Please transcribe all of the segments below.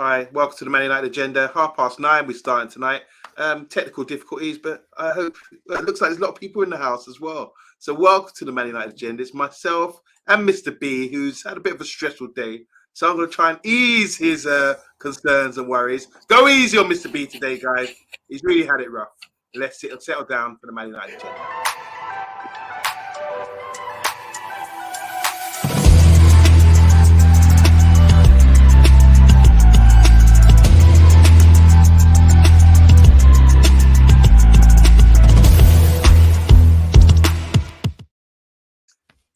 Hi, welcome to the Man United Agenda. 9:30, we're starting tonight. Technical difficulties, but I hope it looks like there's a lot of people in the house as well. So welcome to the Man United Agenda. It's myself and Mr. B, who's had a bit of a stressful day. So I'm going to try and ease his concerns and worries. Go easy on Mr. B today, guys. He's really had it rough. Let's settle down for the Man United Agenda.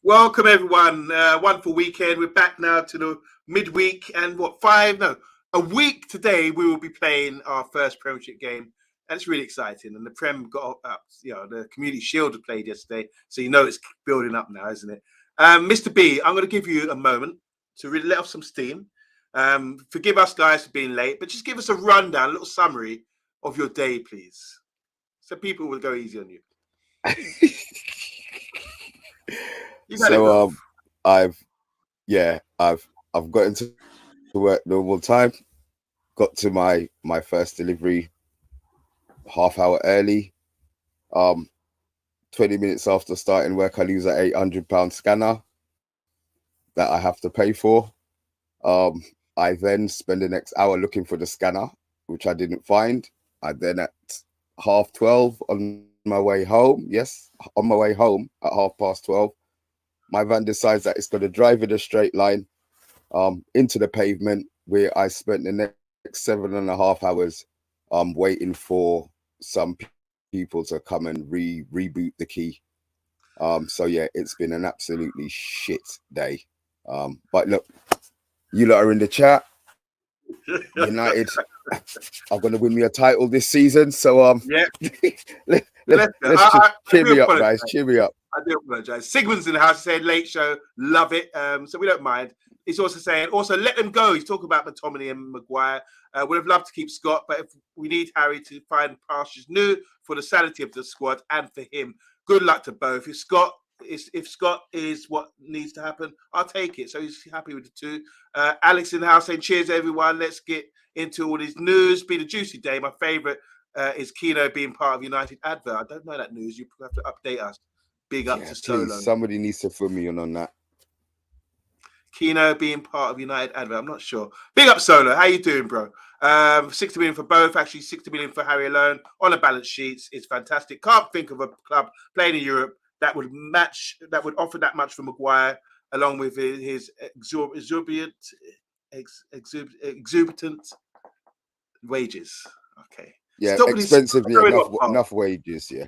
Welcome, everyone. Wonderful weekend. We're back now to the midweek, and a week today we will be playing our first Premiership game, and it's really exciting. And the Prem got up, the Community Shield played yesterday, so it's building up now, isn't it? Mr. B, I'm going to give you a moment to really let off some steam. Forgive us, guys, for being late, but just give us a rundown, a little summary of your day, please, so people will go easy on you. So I've got into work normal time, got to my first delivery half hour early. 20 minutes after starting work, I lose an £800 scanner that I have to pay for. I then spend the next hour looking for the scanner, which I didn't find. I then at 12:30 on my way home at 12:30, my van decides that it's going to drive in a straight line into the pavement, where I spent the next 7.5 hours waiting for some people to come and reboot the key. So yeah, it's been an absolutely shit day. But look, you lot are in the chat. United are going to win me a title this season. So let's just cheer me up, guys. Cheer me up. I do apologize. Sigmund's in the house. He said late show, love it. So we don't mind. He's also saying, let them go. He's talking about McTominay and Maguire. Would have loved to keep Scott, but if we need Harry to find pastures new for the sanity of the squad and for him, good luck to both. If Scott is what needs to happen, I'll take it. So he's happy with the two. Alex in the house saying, cheers, everyone. Let's get into all this news. Been a juicy day. My favourite is Keno being part of United advert. I don't know that news. You have to update us. Big up to Solo. Somebody needs to fill me in on that. Keno being part of United advert. I'm not sure. Big up Solo. How you doing, bro? 60 million for both. Actually, 60 million for Harry alone on the balance sheets. It's fantastic. Can't think of a club playing in Europe that would offer that much for Maguire, along with his exuberant wages. Okay. Yeah, expensively enough wages. Yeah.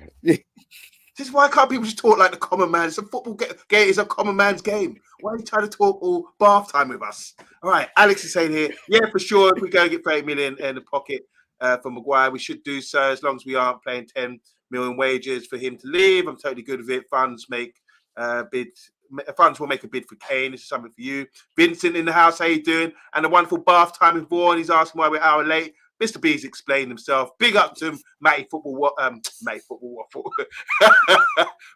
This is why can't people just talk like the common man? It's a football game. It's a common man's game. Why are you trying to talk all bath time with us? All right, Alex is saying here, yeah, for sure. If we go and get 30 million in the pocket for Maguire, we should do so, as long as we aren't paying 10 million wages for him to leave. I'm totally good with it. Funds will make a bid for Kane. This is something for you. Vincent in the house, how you doing? And a wonderful bath time with Vaughan. He's asking why we're an hour late. Mr. B's explained himself. Big up to him, Matty Football Waffle.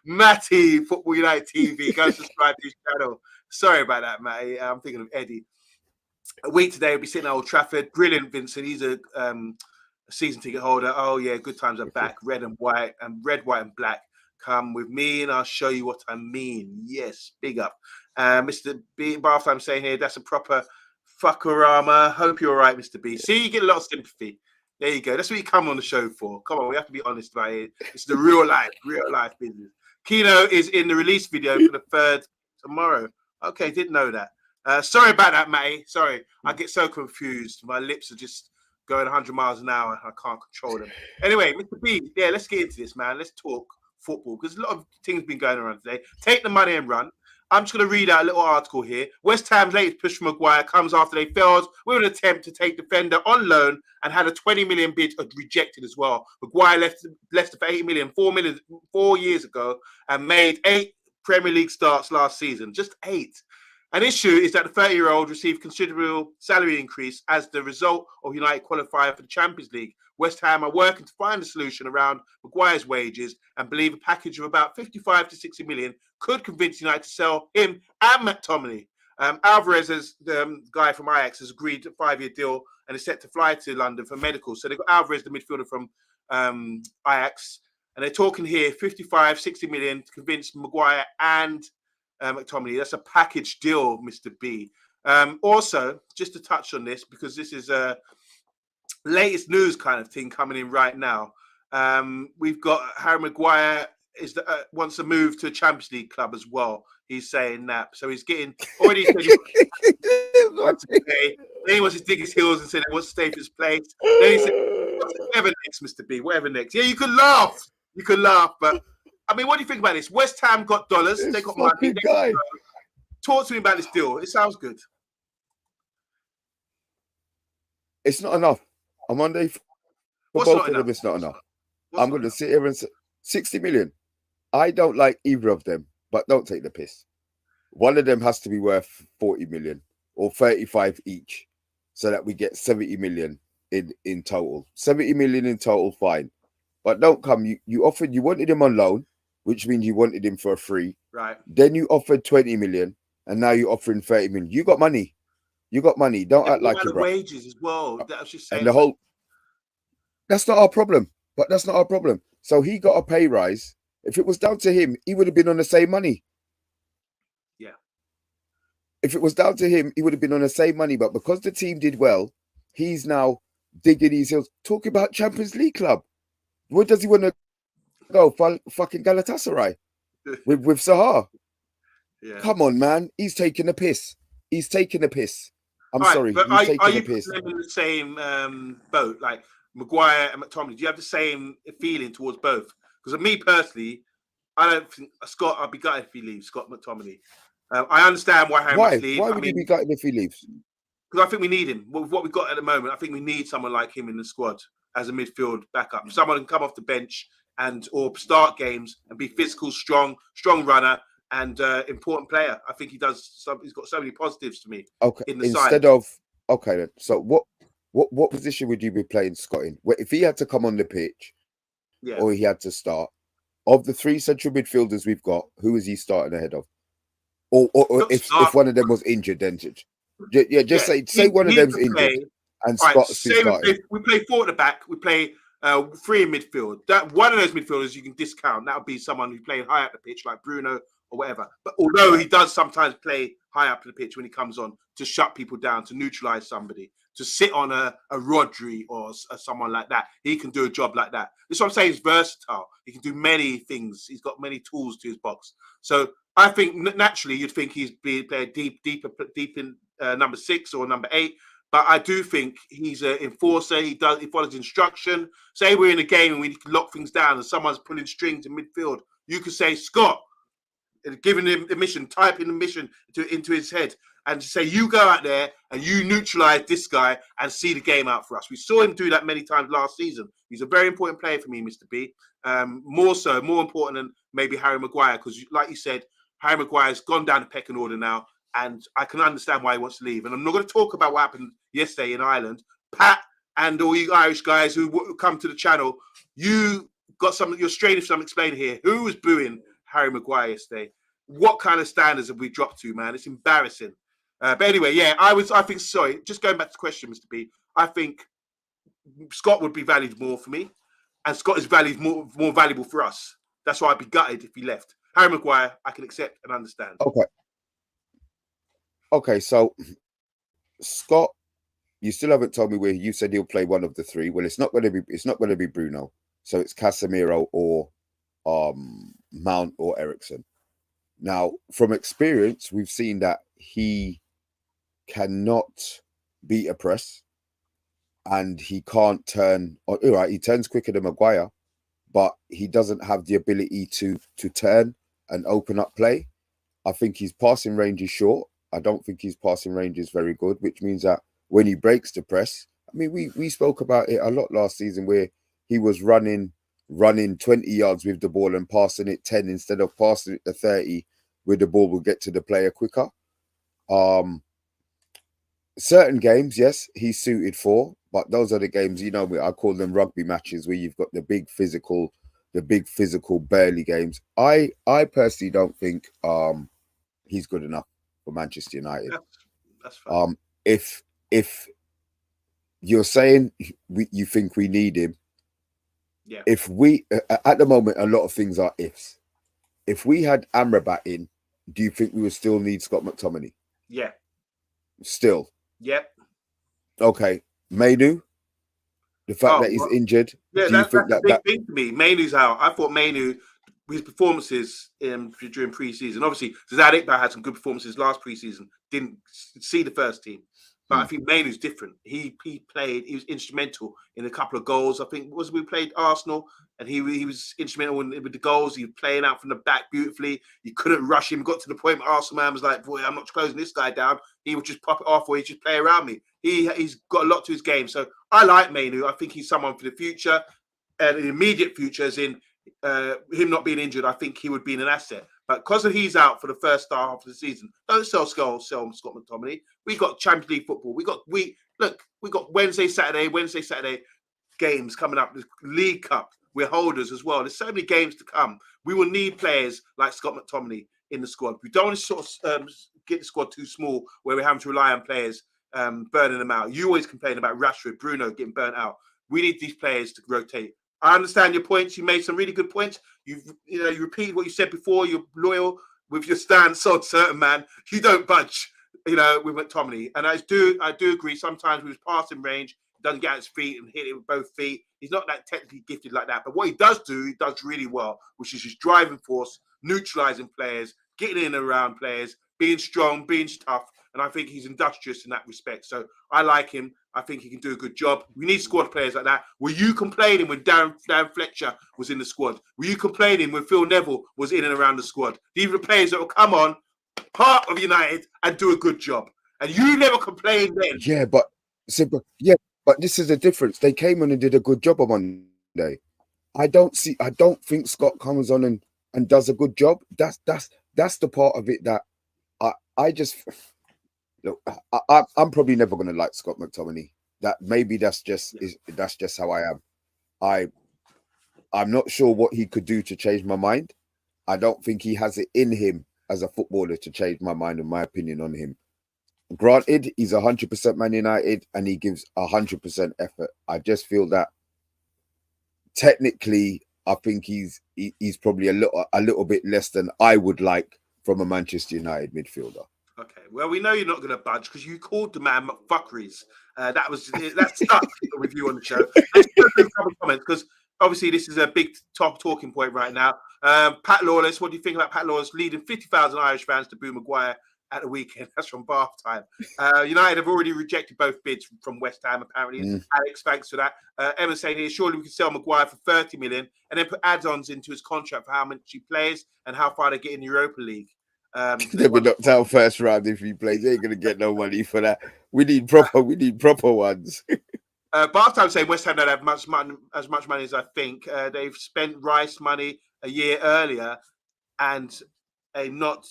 Matty Football United TV. Go subscribe to his channel. Sorry about that, Matty. I'm thinking of Eddie. A week today, we'll be sitting at Old Trafford. Brilliant, Vincent. He's a season ticket holder. Oh, yeah, good times are back. Red, white, and black. Come with me and I'll show you what I mean. Yes, big up. Mr. B, Bath, I'm saying here, that's a proper fuckorama. Hope you're all right, Mr. B. See, you get a lot of sympathy. There you go. That's what you come on the show for. Come on, we have to be honest about it. It's the real life business. Keno is in the release video for the 3rd tomorrow. Okay, didn't know that. Sorry about that, Matty. Sorry. I get so confused. My lips are just going 100 miles an hour. I can't control them. Anyway, Mr. B, yeah, let's get into this, man. Let's talk football, because a lot of things been going around today. Take the money and run. I'm just going to read out a little article here. West Ham's latest push for Maguire comes after they failed with an attempt to take defender on loan and had a 20 million bid rejected as well. Maguire left Leicester for 8 million 4 years ago and made 8 Premier League starts last season. Just 8. An issue is that the 30-year-old received considerable salary increase as the result of United qualifying for the Champions League. West Ham are working to find a solution around Maguire's wages and believe a package of about 55 to 60 million could convince United to sell him and McTominay. Alvarez, the guy from Ajax, has agreed to a 5-year deal and is set to fly to London for medical. So they've got Alvarez, the midfielder from Ajax, and they're talking here 55, 60 million to convince Maguire and McTominay. That's a package deal, Mr. B. Also, just to touch on this, because this is a latest news kind of thing coming in right now. We've got Harry Maguire wants to move to a Champions League club as well. He's saying that, so he's getting already. Said then he wants to dig his heels and said he wants to stay for his place. Then he said, "Whatever next, Mr. B. Whatever next." Yeah, you can laugh. You can laugh, but I mean, what do you think about this? West Ham got dollars. They got money. Talk to me about this deal. It sounds good. It's not enough. I'm on day for both of them. It's not enough. I'm going to sit here and say 60 million. I don't like either of them, but don't take the piss. One of them has to be worth 40 million or 35 each, so that we get 70 million in total. 70 million in total, fine. But don't come. You wanted him on loan, which means you wanted him for a free. Right. Then you offered 20 million, and now you're offering 30 million. You got money. You got money. Don't act like you're wages as well. That was just saying. And that's not our problem. But that's not our problem. So he got a pay rise. If it was down to him, he would have been on the same money. Yeah. If it was down to him, he would have been on the same money. But because the team did well, he's now digging his heels. Talk about Champions League club. Where does he want to go? Fucking Galatasaray with Sahar. Yeah. Come on, man. He's taking a piss. He's taking a piss. I'm sorry. But are you in the same boat? Like Maguire and McTominay, do you have the same feeling towards both? Because me personally, I don't think Scott. I'd be gutted if he leaves. Scott McTominay. I understand why Harry must leave. Why would he be gutted if he leaves? Because I think we need him. With what we've got at the moment, I think we need someone like him in the squad as a midfield backup. Someone who can come off the bench or start games and be physical, strong runner, and important player. I think he does. He's got so many positives to me. Okay. In the Instead side. of then. So what position would you be playing Scott in? If he had to come on the pitch, or he had to start, of the three central midfielders we've got, who is he starting ahead of? Or if one of them was injured, then say one of them's injured and Scott's starting. We play four at the back. We play three in midfield. That one of those midfielders you can discount. That would be someone who's playing high up the pitch, like Bruno or whatever. But although he does sometimes play high up the pitch when he comes on to shut people down, to neutralize somebody, to sit on a Rodri or someone like that, he can do a job like that. This is what I'm saying. He's versatile. He can do many things. He's got many tools to his box. So I think naturally you'd think he's played deep in number 6 or number 8. But I do think he's an enforcer. He follows instruction. Say we're in a game and we need to lock things down and someone's pulling strings in midfield. You could say, Scott, giving him the mission, typing the mission into his head, and say, you go out there and you neutralize this guy and see the game out for us. We saw him do that many times last season. He's a very important player for me, Mr. B. More important than maybe Harry Maguire, because like you said, Harry Maguire's gone down the pecking order now, and I can understand why he wants to leave. And I'm not going to talk about what happened yesterday in Ireland. Pat and all you Irish guys who come to the channel, you're straining some explaining here. Who was booing Harry Maguire yesterday? What kind of standards have we dropped to, man? It's embarrassing. But anyway, sorry, just going back to the question, Mr. B, I think Scott would be valued more for me, and Scott is valued more valuable for us. That's why I'd be gutted if he left. Harry Maguire, I can accept and understand. Okay, so Scott, you still haven't told me where. You said he'll play one of the three. Well, it's not going to be Bruno. So it's Casemiro or Mount or Eriksen. Now, from experience, we've seen that he cannot beat a press, and he can't turn. All right, he turns quicker than Maguire, but he doesn't have the ability to turn and open up play. I think his passing range is short. I don't think his passing range is very good, which means that when he breaks the press, I mean, we spoke about it a lot last season where he was running 20 yards with the ball and passing it 10 instead of passing it to 30, where the ball will get to the player quicker. Certain games, yes, he's suited for, but those are the games, I call them rugby matches where you've got the big physical burly games. I personally don't think he's good enough for Manchester United. That's fine. If you're saying you think we need him. Yeah. If we at the moment, a lot of things are ifs. If we had Amrabat in, do you think we would still need Scott McTominay? Yeah. Still. Yep. Okay. Mainu, the fact that he's injured, yeah, do you that's think the that big thing for me. Mainu's out. I thought Mainu, his performances during pre-season, obviously Zad Iqbal had some good performances last pre-season. Didn't see the first team, but I think Mainu's different. He played. He was instrumental in a couple of goals. I think we played Arsenal, and he was instrumental with the goals. He was playing out from the back beautifully. You couldn't rush him. Got to the point where Arsenal man was like, "Boy, I'm not closing this guy down." He would just pop it off, or he'd just play around me. He's got a lot to his game. So I like Mainu. I think he's someone for the future, and the immediate future, as in him not being injured. I think he would be an asset. But because he's out for the first half of the season, don't sell Scott McTominay. We got Champions League football. We got Wednesday, Saturday games coming up. The League Cup. We're holders as well. There's so many games to come. We will need players like Scott McTominay in the squad. We don't want to sort of get the squad too small where we're having to rely on players burning them out. You always complain about Rashford, Bruno getting burnt out. We need these players to rotate. I understand your points. You made some really good points. You repeated what you said before. You're loyal with your stance on certain man. You don't budge, with McTominay. And I do agree. Sometimes with his passing range, he doesn't get on his feet and hit it with both feet. He's not that technically gifted like that. But what he does really well, which is his driving force, neutralizing players, getting in and around players, being strong, being tough. And I think he's industrious in that respect. So I like him. I think he can do a good job. We need squad players like that. Were you complaining when Dan Fletcher was in the squad? Were you complaining when Phil Neville was in and around the squad? These are the players that will come on, part of United, and do a good job. And you never complained then. Yeah, but this is the difference. They came on and did a good job on Monday. I don't think Scott comes on and does a good job. That's the part of it that I just look. I'm probably never going to like Scott McTominay. That's just how I am. I'm not sure what he could do to change my mind. I don't think he has it in him as a footballer to change my mind and my opinion on him. Granted, he's 100% Man United and he gives 100% effort. I just feel that technically, I think he's probably a little bit less than I would like from a Manchester United midfielder. Okay, well, we know you're not going to budge because you called the man McFuckeries. That stuck with you on the show. Let's go through a couple of comments because obviously this is a big talking point right now. Pat Lawless, what do you think about Pat Lawless leading 50,000 Irish fans to boo Maguire at the weekend? That's from Bath time. United have already rejected both bids from West Ham, apparently. Alex, thanks for that. Emma saying here, surely we can sell Maguire for 30 million and then put add-ons into his contract for how much he plays and how far they get in the Europa League. They'll be knocked out first round if he plays. They ain't gonna get no money for that. We need proper ones. Bath time saying West Ham don't have as much money as I think. They've spent Rice money a year earlier and not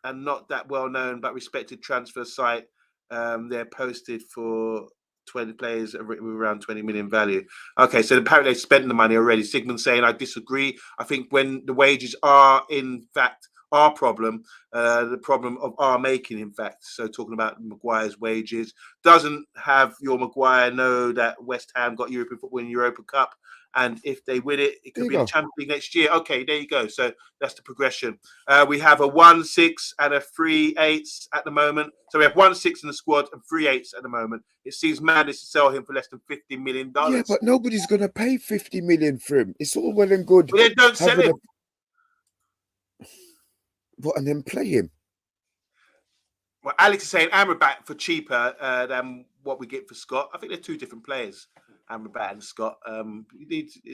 that well known but respected transfer site. They're posted for 20 players with around 20 million value. Okay, so apparently they spent the money already. Sigmund saying I disagree. I think when the wages are in fact our problem, the problem of our making, in fact. So talking about Maguire's wages, doesn't have your Maguire know that West Ham got European football in Europa Cup, and if they win it, it could be the Champions League next year. Okay, there you go. So that's the progression. We have a 1-6 and a 3-8 at the moment. So we have 1-6 in the squad and 3-8 at the moment. It seems madness to sell him for less than $50 million. Yeah, but nobody's going to pay 50 million for him. It's all well and good. Well, they don't sell him. And then play him. Well, Alex is saying Amrabat for cheaper than what we get for Scott. I think they're two different players, Amrabat and Scott.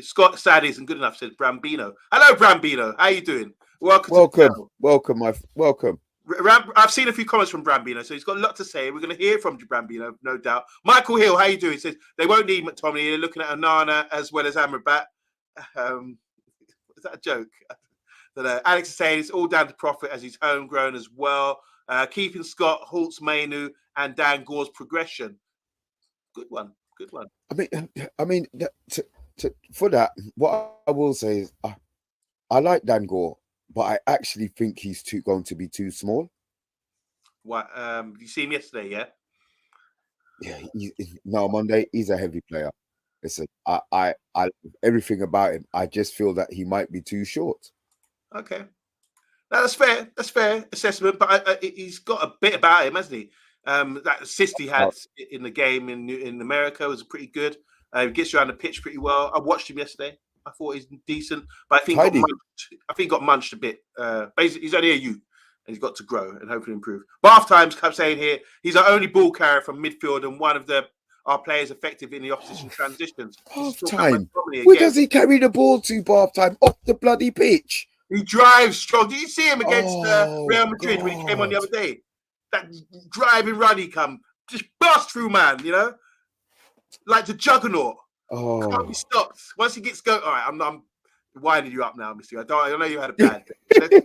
Scott sadly isn't good enough, said Brambino. Hello, Brambino. How you doing? Welcome. I've seen a few comments from Brambino, so he's got a lot to say. We're going to hear from Brambino, no doubt. Michael Hill, how you doing? He says they won't need McTominay. They're looking at Onana as well as Amrabat. Is that a joke? Alex is saying it's all down to profit as he's homegrown as well. Keeping Scott, Holtz, Mainu, and Dan Gore's progression. Good one. I mean, for that, what I will say is I like Dan Gore, but I actually think he's going to be too small. What? You see him yesterday, yeah? Yeah, no, Monday, he's a heavy player. Listen, I love everything about him. I just feel that he might be too short. Okay. No, that's fair. That's fair assessment. But he's got a bit about him, hasn't he? That assist he had in the game in America was pretty good. He gets around the pitch pretty well. I watched him yesterday. I thought he's decent, but I think Tidy. he got munched a bit. Basically, he's only a youth, and he's got to grow and hopefully improve. But half times, kept saying here, he's our only ball carrier from midfield and one of our players effective in the opposition transitions. Half time. Where does he carry the ball to? Half time off the bloody pitch. He drives strong. Did you see him against Real Madrid when he came on the other day? That driving run he come, just burst through, man, you know? Like the juggernaut. Can't be stopped. Once he gets going, all right, I'm winding you up now, Mr. I know you had a bad day.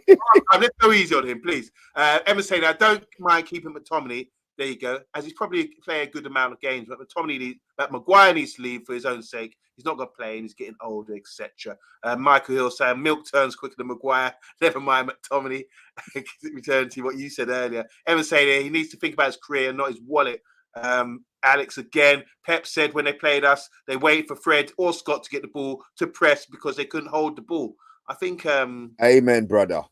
Let's go easy on him, please. Emma saying, I don't mind keeping McTominay. There you go. As he's probably playing a good amount of games, but Maguire needs to leave for his own sake. He's not going to play and he's getting older, etc. Michael Hill saying milk turns quicker than Maguire. Never mind McTominay. Return to what you said earlier. Emma saying he needs to think about his career and not his wallet. Alex again. Pep said when they played us, they waited for Fred or Scott to get the ball to press because they couldn't hold the ball. I think. Amen, brother.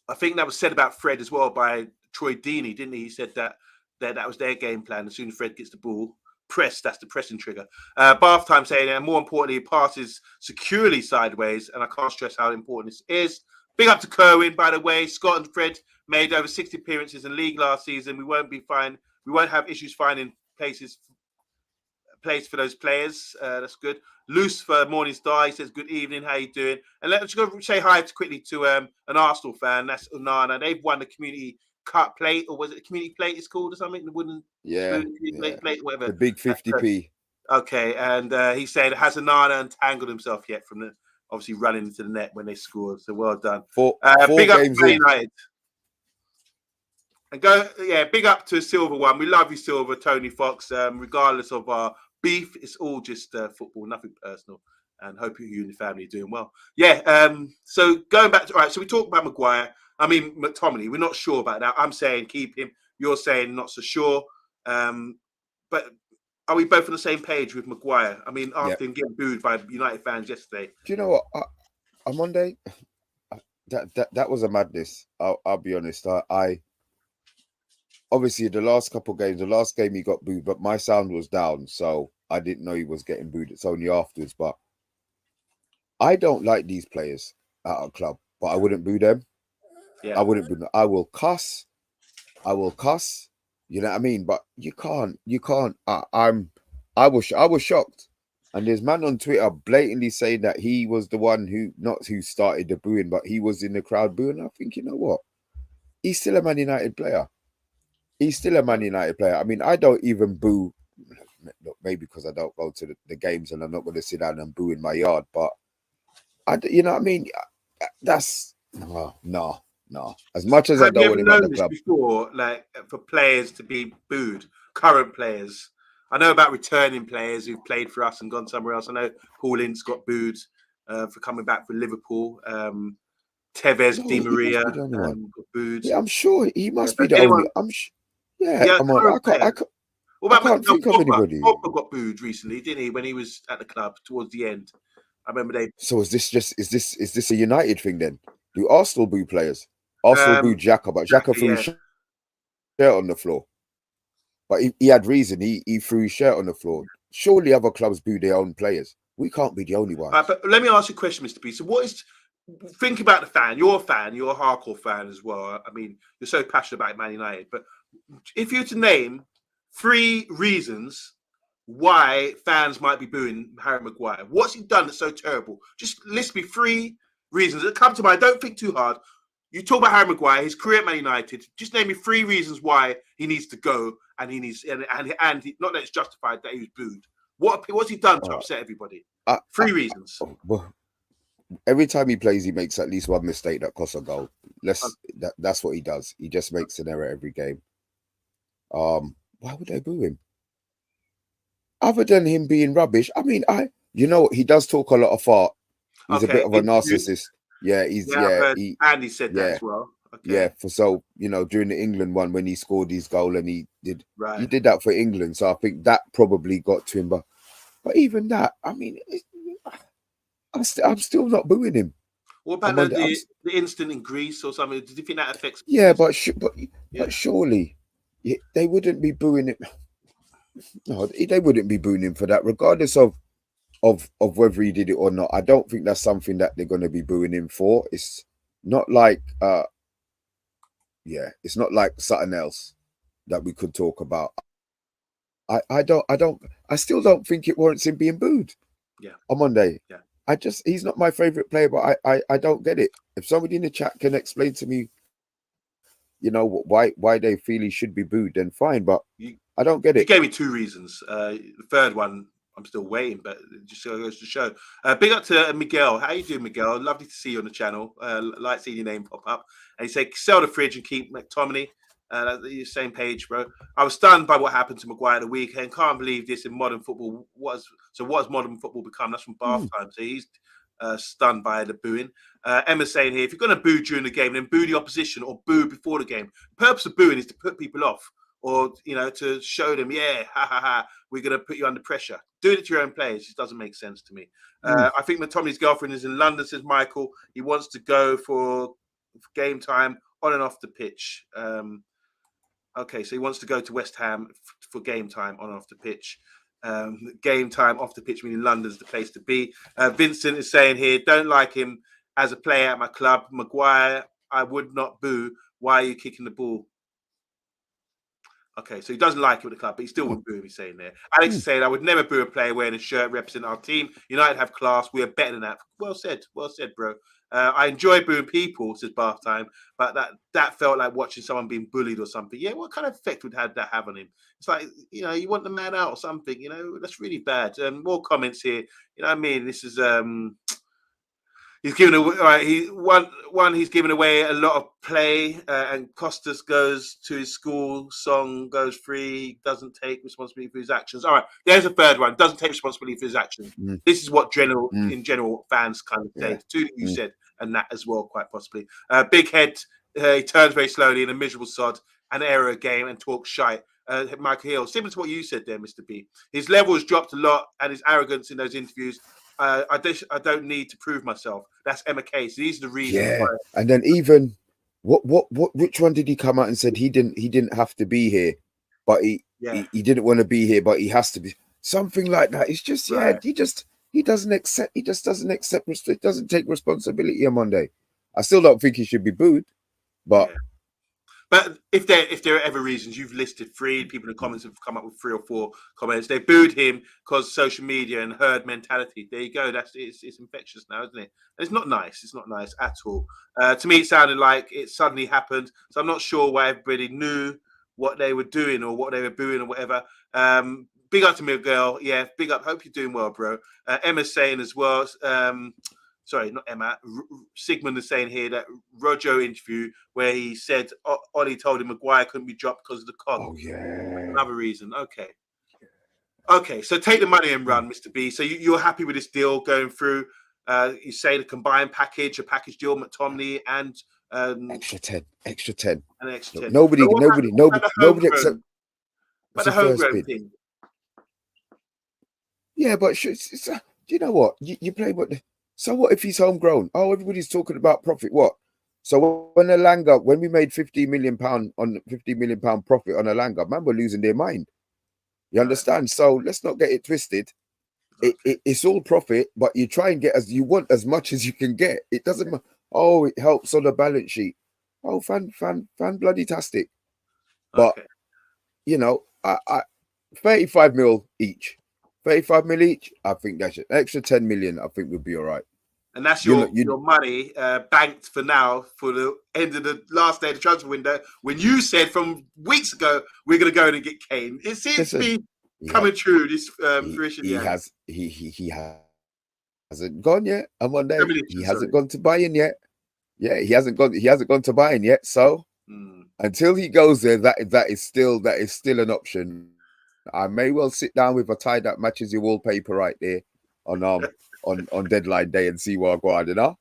I think that was said about Fred as well by Troy Deeney, didn't he? He said that was their game plan. As soon as Fred gets the ball, press. That's the pressing trigger. Bath time saying, and more importantly, passes securely sideways. And I can't stress how important this is. Big up to Kerwin, by the way. Scott and Fred made over 60 appearances in league last season. We won't have issues finding place for those players. That's good. Loose for Morning Star. He says, good evening. How you doing? And let's go say hi quickly to an Arsenal fan. That's Unana. They've won the Community Cup plate, or was it a Community Plate it's called or something? The wooden plate, whatever. The big 50p. Okay. And he said, has Unana untangled himself yet from the obviously running into the net when they scored? So well done. Four big up to games Man United. And big up to Silver One. We love you, Silver, Tony Fox. Regardless of our beef, it's all just football, nothing personal. And hope you and your family are doing well. Yeah. So going back to so we talked about Maguire. I mean McTominay. We're not sure about that. I'm saying keep him. You're saying not so sure. But are we both on the same page with Maguire? I mean, after him getting booed by United fans yesterday. Do you know what? On Monday, that was a madness. I'll be honest. I obviously the last couple of games, the last game he got booed, but my sound was down, so I didn't know he was getting booed. It's only afterwards. But I don't like these players at our club, but I wouldn't boo them. Yeah. I wouldn't boo them. I will cuss. You know what I mean? But you can't. I was shocked. And there's man on Twitter blatantly saying that he was the one who started the booing, but he was in the crowd booing. I think, you know what? He's still a Man United player. I mean, I don't even boo, maybe because I don't go to the games and I'm not going to sit down and boo in my yard. But you know what I mean? That's no. As much as I don't want him at the club before, like for players to be booed, current players. I know about returning players who've played for us and gone somewhere else. I know Paul Ince got booed for coming back for Liverpool. Tevez, Di Maria got booed. Yeah, I'm sure he must be the only. I'm sure. Yeah, come on. I can't think of anybody. Pogba got booed recently, didn't he? When he was at the club towards the end, I remember they. So is this a United thing then? Do Arsenal boo players? Arsenal boo Xhaka, but Xhaka threw his shirt on the floor. But he had reason. He threw his shirt on the floor. Surely other clubs boo their own players. We can't be the only ones. But let me ask you a question, Mr. B. So think about the fan. You're a fan. You're a hardcore fan as well. I mean, you're so passionate about Man United. But if you were to name 3 reasons why fans might be booing Harry Maguire, what's he done that's so terrible? Just list me 3 reasons that come to mind. Don't think too hard. You talk about Harry Maguire, his career at Man United. Just name me 3 reasons why he needs to go, and he needs and not that it's justified that he was booed. What's he done to upset everybody? 3 reasons. Well, every time he plays, he makes at least one mistake that costs a goal. That's what he does. He just makes an error every game. Why would they boo him? Other than him being rubbish, I mean, he does talk a lot of fart. He's a bit of a narcissist. Yeah, Andy said that as well. Okay. Yeah, for so during the England one when he scored his goal and he did Right. that for England, so I think that probably got to him. But even that, I mean, I'm still not booing him. What about the incident in Greece or something? Do you think that affects? Yeah, Yeah. but surely they wouldn't be booing him. No, they wouldn't be booing him for that, regardless of whether he did it or not. I don't think that's something that they're going to be booing him for. It's not like it's not like something else that we could talk about. I still don't think it warrants him being booed. Yeah. On Monday. Yeah. He's not my favorite player, but I don't get it. If somebody in the chat can explain to me, why they feel he should be booed, then fine. But I don't get it. You gave me 2 reasons. The third one, I'm still waiting, but it just goes to show. Big up to Miguel. How you doing, Miguel? Lovely to see you on the channel. Like seeing your name pop up. And he said, sell the fridge and keep McTominay. The same page, bro. I was stunned by what happened to Maguire the weekend. Can't believe this in modern football. What has modern football become? That's from Bath time. So he's stunned by the booing. Emma's saying here, if you're going to boo during the game, then boo the opposition or boo before the game. The purpose of booing is to put people off, or to show them, yeah, ha ha ha, we're going to put you under pressure. Do it to your own players. It doesn't make sense to me. I think McTominay's girlfriend is in London, says Michael. He wants to go for game time on and off the pitch. Okay, so he wants to go to West Ham for game time on and off the pitch. Game time off the pitch, meaning London's the place to be. Vincent is saying here, don't like him as a player at my club. Maguire, I would not boo. Why are you kicking the ball? Okay, so he doesn't like it with the club, but he still wouldn't boo him, he's saying there. Alex is saying, I would never boo a player wearing a shirt representing our team. United have class. We are better than that. Well said, bro. I enjoy booing people, says Bath Time, but that felt like watching someone being bullied or something. Yeah, what kind of effect would that have on him? It's like, you want the man out or something, that's really bad. More comments here. You know what I mean? This is he's given away. He's given away a lot of play, and Costas goes to his school. Song goes free. He doesn't take responsibility for his actions. All right, there's a third one. Doesn't take responsibility for his actions. This is what in general fans kind of say. Two that you said, and that as well, quite possibly. Big head. He turns very slowly in a miserable sod, an error game, and talks shite. Michael Hill, similar to what you said there, Mr. B. His level has dropped a lot, and his arrogance in those interviews. I don't need to prove myself. That's Emma Case. So these are the reasons. Yeah, and then even which one did he come out and said he didn't have to be here, but he didn't want to be here, but he has to be, something like that. It's just he doesn't accept. He just doesn't accept. It doesn't take responsibility on Monday. I still don't think he should be booed, but. Yeah. But if there are ever reasons, you've listed 3 people in the comments have come up with 3 or 4 comments. They booed him because social media and herd mentality. There you go. It's infectious now, isn't it? And it's not nice. It's not nice at all. To me, it sounded like it suddenly happened. So I'm not sure why everybody knew what they were doing or what they were booing or whatever. Big up to Miguel. Yeah, big up. Hope you're doing well, bro. Emma's saying as well. Sorry, not Emma. Sigmund is saying here that Rojo interview where he said Ollie told him Maguire couldn't be dropped because of the con. Oh yeah, another reason. Okay. So take the money and run, Mr. B. So you're happy with this deal going through? You say the combined package, a package deal, McTominay and extra 10, an extra 10. Nobody except the homegrown thing. Yeah, but do you know what? You play what? So what if he's homegrown? Oh, everybody's talking about profit. What? So when we made £50 million profit on Alanga, man, we're losing their mind. You understand? So let's not get it twisted. Okay. It's all profit, but you try and get you want as much as you can get. It doesn't. Oh, it helps on the balance sheet. Oh, fan bloody tastic. But I 35 mil each. 35 mil each. I think that's it. Extra 10 million. I think would be all right. And that's your money banked for now for the end of the last day of the transfer window. When you said from weeks ago we're going to go in and get Kane, it seems to be coming true. This fruition. He hasn't gone yet. On Monday, he hasn't gone to Bayern yet. Yeah, he hasn't gone to Bayern yet. So until he goes there, that is still an option. I may well sit down with a tie that matches your wallpaper right there on deadline day and see what I got.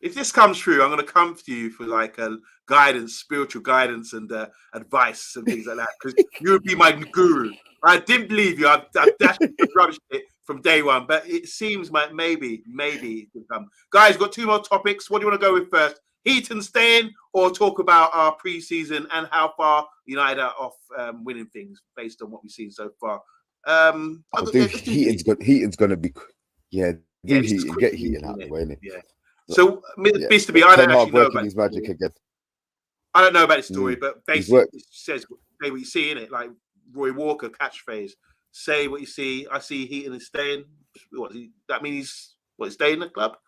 If this comes through, I'm going to come to you for like a guidance, spiritual guidance, and advice and things like that. Because you would be my guru. I didn't believe you. I've dashed rubbish it from day one, but it seems like maybe it could come. Guys, got 2 more topics. What do you want to go with first? Heaton staying, or talk about our pre-season and how far United are off winning things based on what we've seen so far. I think Heaton's going to be, get Heaton out of the way, innit? Yeah. So, Mr. B, I don't actually know about his magic again. I don't know about the story, but basically it says say what you see in it, like Roy Walker catchphrase. Say what you see. I see Heaton is staying. That means he's staying in the club.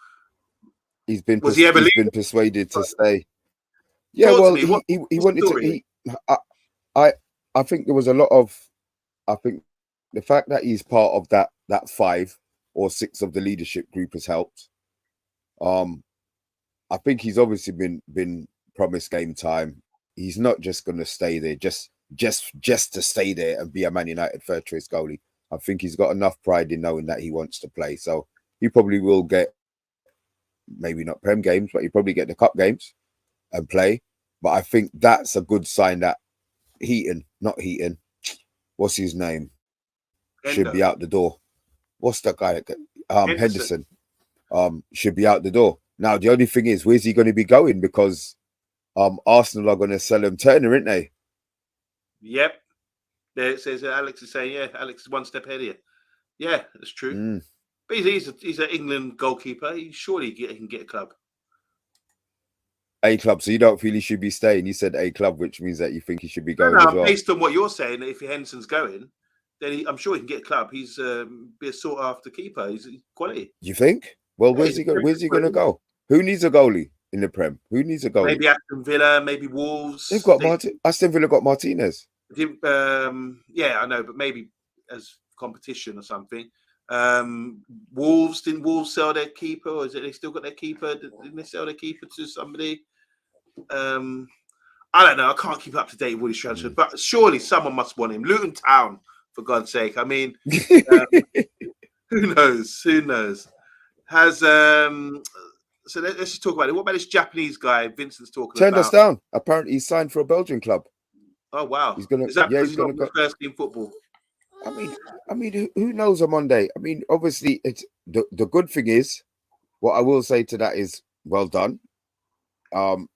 He's been persuaded to stay. Yeah, well, he wanted to. I think there was a lot of. I think the fact that he's part of that 5 or 6 of the leadership group has helped. I think he's obviously been promised game time. He's not just going to stay there just to stay there and be a Man United third choice goalie. I think he's got enough pride in knowing that he wants to play. So he probably will get, maybe not Prem games, but he probably get the cup games and play. But I think that's a good sign that Heaton, what's his name? Should be out the door. What's that guy? Henderson. Should be out the door. Now, the only thing is, where's he going to be going? Because Arsenal are going to sell him Turner, aren't they? Yep. There it says Alex is saying, Alex is 1 step ahead of you. Yeah, that's true. But he's an England goalkeeper. Surely he can get a club. A club. So you don't feel he should be staying? You said a club, which means that you think he should be going as well. Based on what you're saying, if Henderson's going, then I'm sure he can get a club. He's be a sought after keeper. He's quality. You think? Well, where's he going to go? Who needs a goalie in the Prem? Who needs a goalie? Maybe Aston Villa, maybe Wolves. They've got Aston Villa got Martinez. Yeah, I know, but maybe as competition or something. Wolves, didn't Wolves sell their keeper, or is it they still got their keeper? Didn't they sell their keeper to somebody? I don't know. I can't keep up to date with all these transfers, but surely someone must want him. Luton Town, for God's sake. I mean, who knows? Who knows? So let's just talk about it. What about this Japanese guy Vincent's talking about? Turned us down. Apparently, he's signed for a Belgian club. Oh wow! He's gonna. Is that he's gonna go first in football? I mean, who knows on Monday? I mean, obviously, it's the good thing is, what I will say to that is, well done.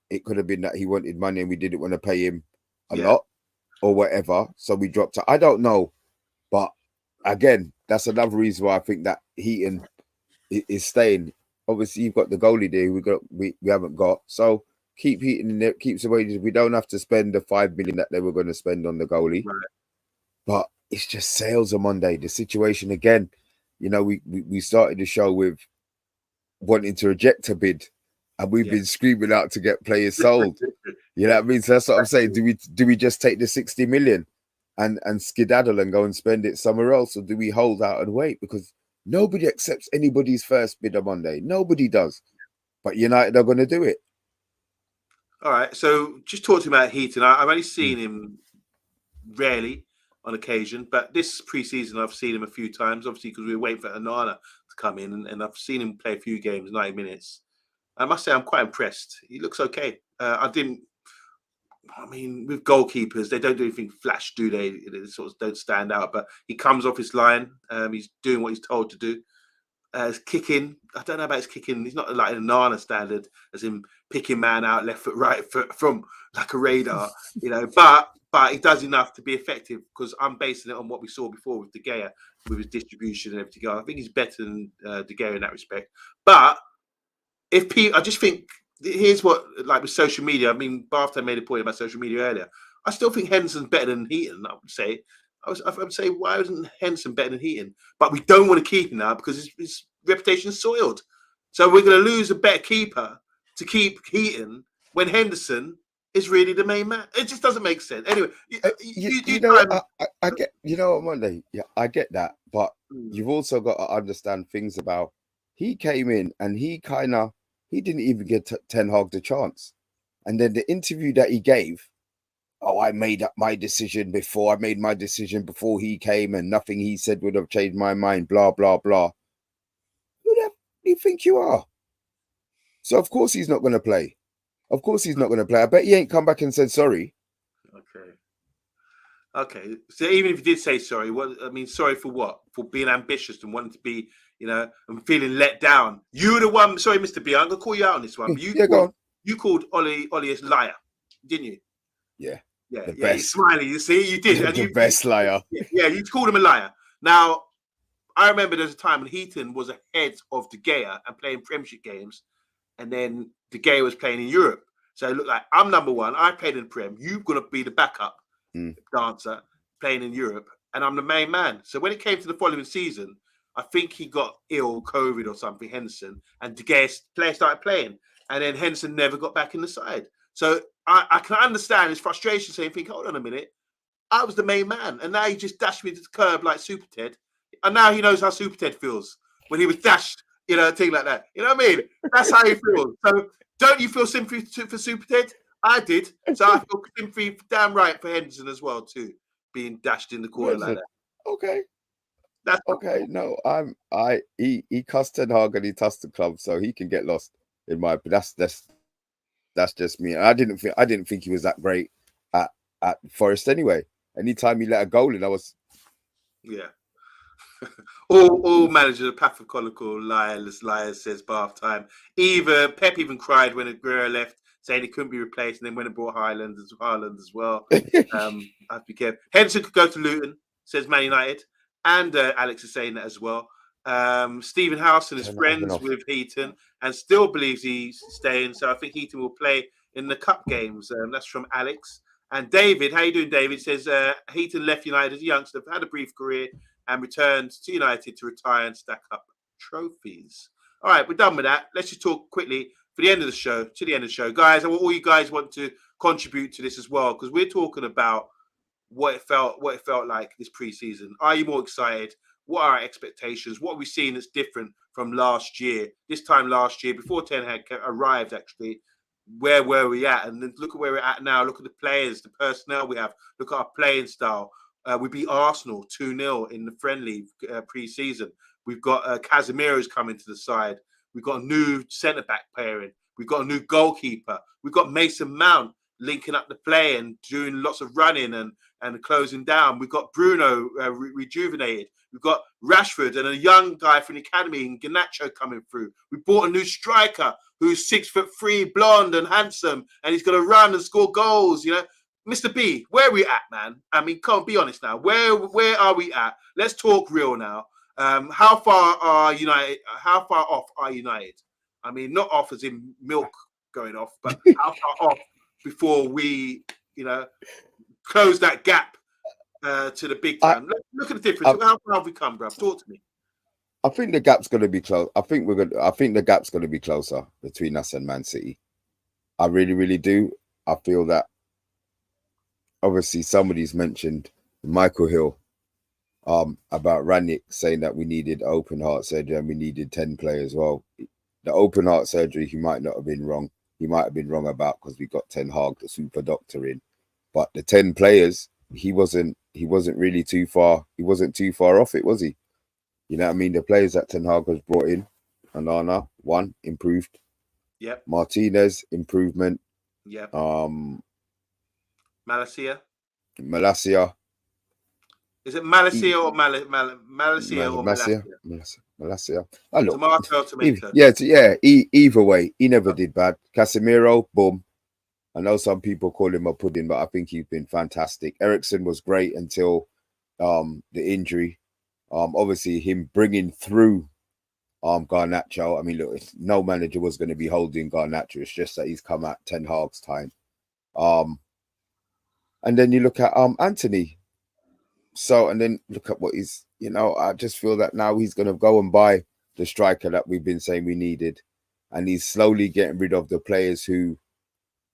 It could have been that he wanted money and we didn't want to pay him a lot or whatever, so we dropped it. I don't know, but again, that's another reason why I think that Heaton is staying. Obviously, you've got the goalie there. We haven't got, so keep Heaton in there. Keeps the wages. We don't have to spend the 5 million that they were going to spend on the goalie, but it's just sales on Monday. The situation again, you know, we started the show with wanting to reject a bid, and we've been screaming out to get players sold. You know what I mean? So that's what I'm saying. Do we just take the 60 million and skedaddle and go and spend it somewhere else, or do we hold out and wait? Because nobody accepts anybody's first bid on Monday. Nobody does, but United are going to do it. All right. So just talking about Heaton, I've only seen him rarely, on occasion, but this pre-season I've seen him a few times, obviously because we were waiting for Onana to come in, and I've seen him play a few games, 90 minutes. I must say I'm quite impressed. He looks okay. With goalkeepers, they don't do anything flash, do they? They sort of don't stand out, but he comes off his line. He's doing what he's told to do. His kicking, I don't know about his kicking. He's not like a Onana standard, as in picking man out left foot, right foot from like a radar, you know, but he does enough to be effective, because I'm basing it on what we saw before with De Gea, with his distribution and everything. I think he's better than De Gea in that respect. But I just think, here's what, like with social media, I mean, Bartha made a point about social media earlier. I still think Henderson's better than Heaton, I would say. I would say, why isn't Henderson better than Heaton? But we don't want to keep him now because his reputation is soiled. So we're going to lose a better keeper to keep Heaton when Henderson is really the main man. It just doesn't make sense. Anyway, I get, you know, on Monday, I get that, but you've also got to understand things about, he came in and he didn't even give Ten Hag the chance, and then the interview that he gave, I made up my decision before. I made my decision before he came, and nothing he said would have changed my mind. Blah blah blah. Who the hell do you think you are? So of course he's not going to play. Of course he's not going to play. I bet he ain't come back and said sorry. Okay. So even if you did say sorry, sorry for what? For being ambitious and wanting to be, and feeling let down. You were the one. Sorry, Mr. B. I'm gonna call you out on this one. But Go on. You called Ollie a liar, didn't you? Yeah. Yeah. The You're best. smiling. You see, you did. The best liar. Yeah, you called him a liar. Now, I remember there was a time when Heaton was ahead of De Gea and playing Premiership games, and then De Gea was playing in Europe. So it looked like I'm number one. I played in Prem. You're gonna be the backup dancer playing in Europe, and I'm the main man. So when it came to the following season, I think he got ill, COVID or something, Henderson, and De Gea's player started playing, and then Henderson never got back in the side. So I can understand his frustration, saying, "Think, hold on a minute, I was the main man, and now he just dashed me to the curb like Super Ted, and now he knows how Super Ted feels when he was dashed, a thing like that. You know what I mean? That's how he feels. So don't you feel sympathy for Super Ted? I did. So I feel sympathy, damn right, for Henderson as well too, being dashed in the corner like that. Okay. That's okay. No, he cussed Ten Hag and he cussed the club, so he can get lost in my. But that's just me. I didn't think he was that great at Forest anyway. Anytime he let a goal in, I was. Yeah. all managers are pathological liars, says Bath time. Pep even cried when Aguero left, saying he couldn't be replaced, and then when it brought Haaland as well. I have to be careful. Henderson could go to Luton, says Man United, and Alex is saying that as well. Stephen Howson is friends with Heaton and still believes he's staying, so I think Heaton will play in the cup games. That's from Alex. And David, how you doing, David? Says Heaton left United as a youngster, had a brief career, and returned to United to retire and stack up trophies. All right, we're done with that. Let's just talk quickly to the end of the show. Guys, I want all you guys want to contribute to this as well, because we're talking about what it felt like this preseason. Are you more excited? What are our expectations? What are we seeing that's different from last year? This time last year, before Ten Hag arrived, actually, where were we at? And then look at where we're at now. Look at the players, the personnel we have. Look at our playing style. We beat Arsenal 2-0 in the friendly pre-season. We've got Casemiro's coming to the side. We've got a new centre-back pairing. We've got a new goalkeeper. We've got Mason Mount linking up the play and doing lots of running and closing down. We've got Bruno rejuvenated. We've got Rashford and a young guy from the academy in Garnacho coming through. We bought a new striker who's 6'3", blonde and handsome, and he's going to run and score goals, Mr. B, where are we at, man? I mean, come on, be honest now. Where are we at? Let's talk real now. How far off are United? I mean, not off as in milk going off, but how far off before we, close that gap to the big time? Look at the difference. How far have we come, bro? Talk to me. I think the gap's going to be close. I think the gap's going to be closer between us and Man City. I really, really do. I feel that. Obviously, somebody's mentioned Michael Hill about Ranić saying that we needed open heart surgery and we needed 10 players. Well, the open heart surgery, he might not have been wrong. He might have been wrong about, because we got Ten Hag, the super doctor, in. But the 10 players, he wasn't really too far. He wasn't too far off it, was he? You know what I mean? The players that Ten Hag has brought in, Onana, one, improved. Yep. Martinez, improvement. Yep. Malacia. Is it Malacia or Malacia? Malacia. Tomato. Either way, he never did bad. Casemiro, boom. I know some people call him a pudding, but I think he's been fantastic. Eriksen was great until the injury. Obviously, him bringing through Garnacho. I mean, look, no manager was going to be holding Garnacho. It's just that he's come at Ten Hag's time. And then you look at Anthony. So, and then look at what he's, I just feel that now he's going to go and buy the striker that we've been saying we needed. And he's slowly getting rid of the players who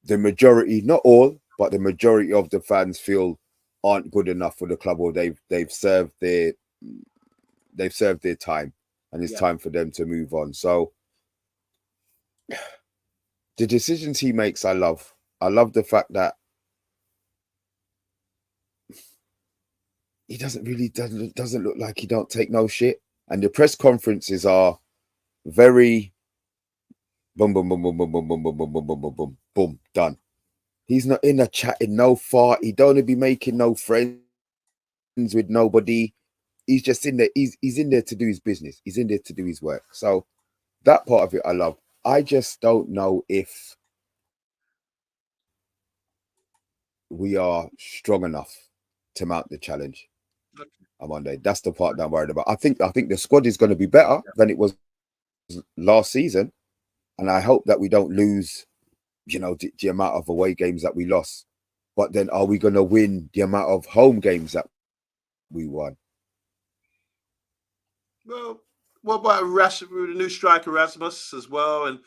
the majority, not all, but the majority of the fans feel aren't good enough for the club, or they've served their time, and it's time for them to move on. So the decisions he makes, I love the fact that he doesn't look like he don't take no shit. And the press conferences are very Boom, boom, boom, boom, boom, boom, boom, boom, boom, boom, boom, boom, boom, boom, done. He's not in a chatting no far. He don't be making no friends with nobody. He's just in there. He's in there to do his business. He's in there to do his work. So that part of it I love. I just don't know if we are strong enough to mount the challenge on Monday. That's the part that I'm worried about. I think the squad is going to be better than it was last season, and I hope that we don't lose, the amount of away games that we lost. But then, are we going to win the amount of home games that we won? Well, what about the new striker Rasmus as well, and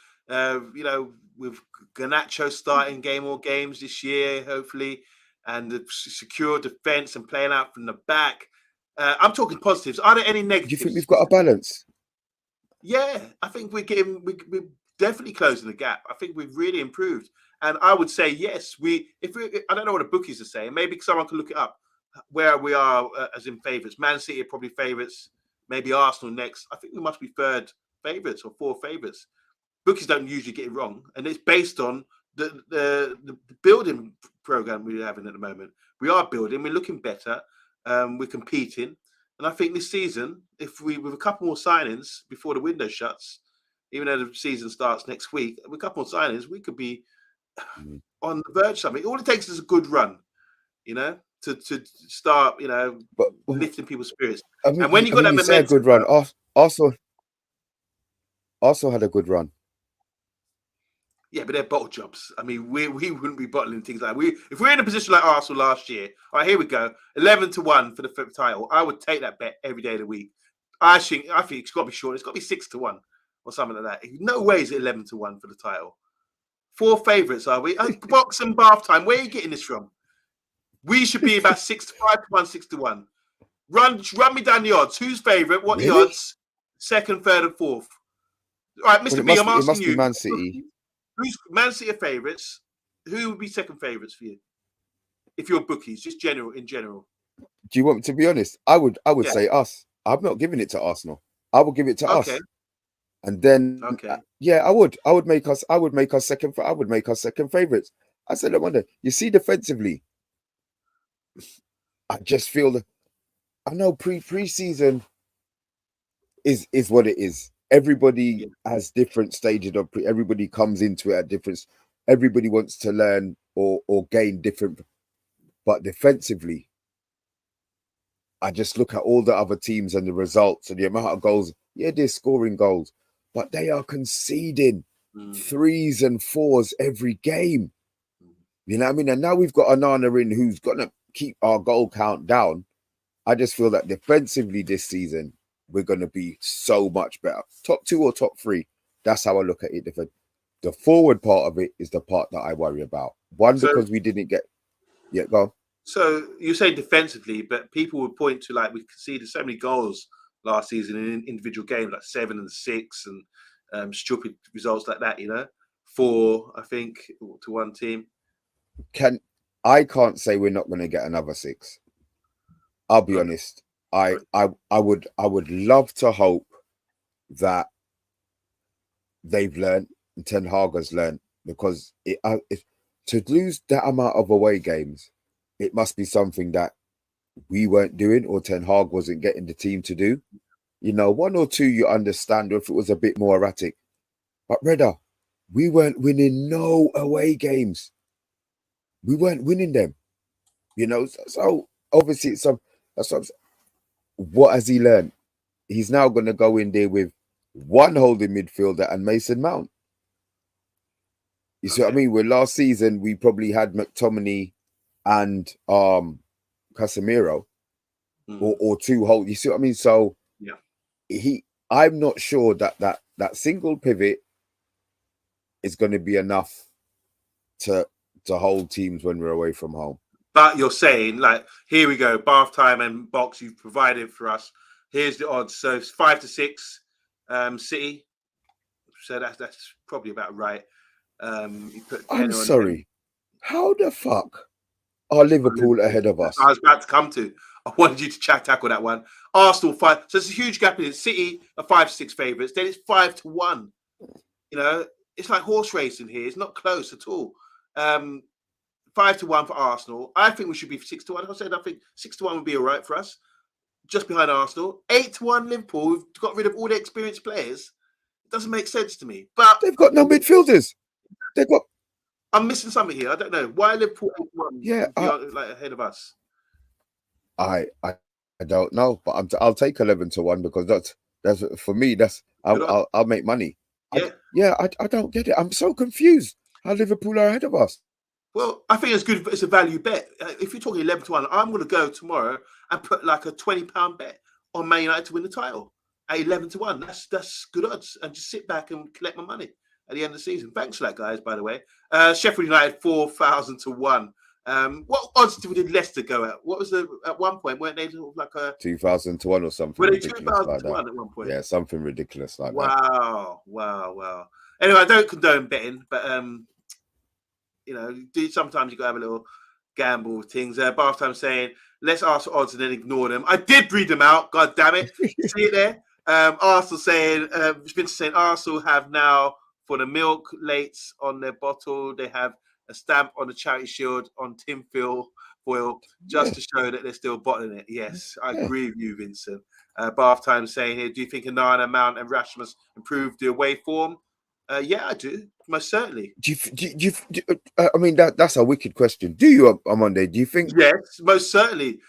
with Garnacho starting more games this year, hopefully, and the secure defense and playing out from the back. I'm talking positives. Are there any negatives? Do you think we've got a balance? Yeah, I think we're definitely closing the gap. I think we've really improved, and I would say yes. I don't know what the bookies are saying. Maybe someone can look it up where we are as in favourites. Man City are probably favourites. Maybe Arsenal next. I think we must be third favourites or fourth favourites. Bookies don't usually get it wrong, and it's based on the building program we're having at the moment. We are building. We're looking better. We're competing. And I think this season, if we with a couple more signings before the window shuts, even though the season starts next week, with a couple more signings, we could be on the verge of something. All it takes is a good run, to start, But lifting people's spirits. I mean, And when you got that you say a momentum, good run. Also had a good run. yeah, but they're bottle jobs. I mean, we wouldn't be bottling things like if we're in a position like Arsenal last year. All right, here we go, 11-1 for the fifth title. I would take that bet every day of the week. I think it's got to be short. It's got to be 6-1 or something like that. No way is it 11-1 for the title. Four favourites are we? Box and bath time. Where are you getting this from? We should be about 6-5-1, 6-1. Run me down the odds. Who's favourite? What Really? the odds? Second, third, and fourth. All right, Mr. Well, B, I'm it asking must be you. Man City. Who's Man City favourites? Who would be second favourites for you? If you're bookies, just in general. Do you want me to be honest? I would say us. I'm not giving it to Arsenal. I would give it to us. And then I would make us second. I would make us second favourites. I said, I wonder. You see, defensively, I just feel that I know pre-season is what it is. Everybody has different stages of everybody comes into it at different. Everybody wants to learn or gain different. But defensively, I just look at all the other teams and the results and the amount of goals. Yeah, they're scoring goals, but they are conceding 3s and 4s every game. You know what I mean? And now we've got Anana in who's going to keep our goal count down. I just feel that defensively this season, we're going to be so much better. Top 2 or top 3. That's how I look at it. The forward part of it is the part that I worry about. One, because we didn't get... Yeah, go on. So you say defensively, but people would point to we conceded so many goals last season in individual games, like 7 and 6 and stupid results like that, 4, I think, to one team. I can't say we're not going to get another 6. I'll be honest. I would love to hope that they've learned and Ten Hag has learned, because to lose that amount of away games, it must be something that we weren't doing or Ten Hag wasn't getting the team to do. 1 or 2 you understand, or if it was a bit more erratic. But Redder, we weren't winning no away games. We weren't winning them. So obviously what has he learned? He's now going to go in there with one holding midfielder and Mason Mount. You see what I mean? Where last season we probably had McTominay and Casemiro or 2 hold. You see what I mean? So I'm not sure that single pivot is going to be enough to hold teams when we're away from home. But you're saying, here we go, bath time and box you've provided for us. Here's the odds. So it's 5-6 City. So that's probably about right. I'm sorry. How the fuck are Liverpool ahead of us? I was about to come to. I wanted you to tackle that one. Arsenal 5. So it's a huge gap in it. City are 5-6 favourites. Then it's 5-1. it's like horse racing here. It's not close at all. 5-1 for Arsenal. I think we should be 6-1. I said I think 6-1 would be all right for us. Just behind Arsenal. 8-1 Liverpool. We've got rid of all the experienced players. It doesn't make sense to me. But they've got no midfielders. They've got. I'm missing something here. I don't know why Liverpool 8-1 Yeah, like ahead of us. I don't know, but I'll take 11-1 because that's for me. I'll make money. Yeah, I don't get it. I'm so confused how Liverpool are ahead of us. Well, I think it's good. It's a value bet. If you're talking 11-1, I'm going to go tomorrow and put like a £20 bet on Man United to win the title at 11-1. That's good odds, and just sit back and collect my money at the end of the season. Thanks for that, guys. By the way, Sheffield United 4,000-1. What odds did Leicester go at? What was at one point? Weren't they like a 2,000-1 or something? Were they 2,000-1 at one point? Yeah, something ridiculous like that. Wow. Anyway, I don't condone betting, but sometimes you gotta have a little gamble with things. Bath time saying, let's ask for odds and then ignore them. I did read them out. God damn it! See it there. Arsenal saying, Spencer saying, Arsenal have now for the milk lates on their bottle. They have a stamp on the charity shield on tin foil just to show that they're still bottling it. Yes, I agree with you, Vincent. Bath time saying here, do you think Onana, Mount, and Rashmus improved the away form? Yeah, I do. Most certainly. I mean, that's a wicked question. Do you, Omondi? Do you think? Yes, most certainly.